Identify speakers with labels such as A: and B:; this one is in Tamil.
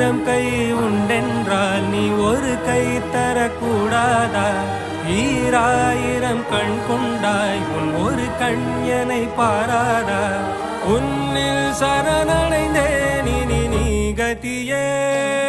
A: ஆயிரம் கை உண்டென்றால் நீ ஒரு கை தரக்கூடாதா? ஈராயிரம் கண் கொண்டாய் உன் ஒரு கண்யனை பாராதா? உன்னில் சரணடைந்தேன் இனி நீ கதியே.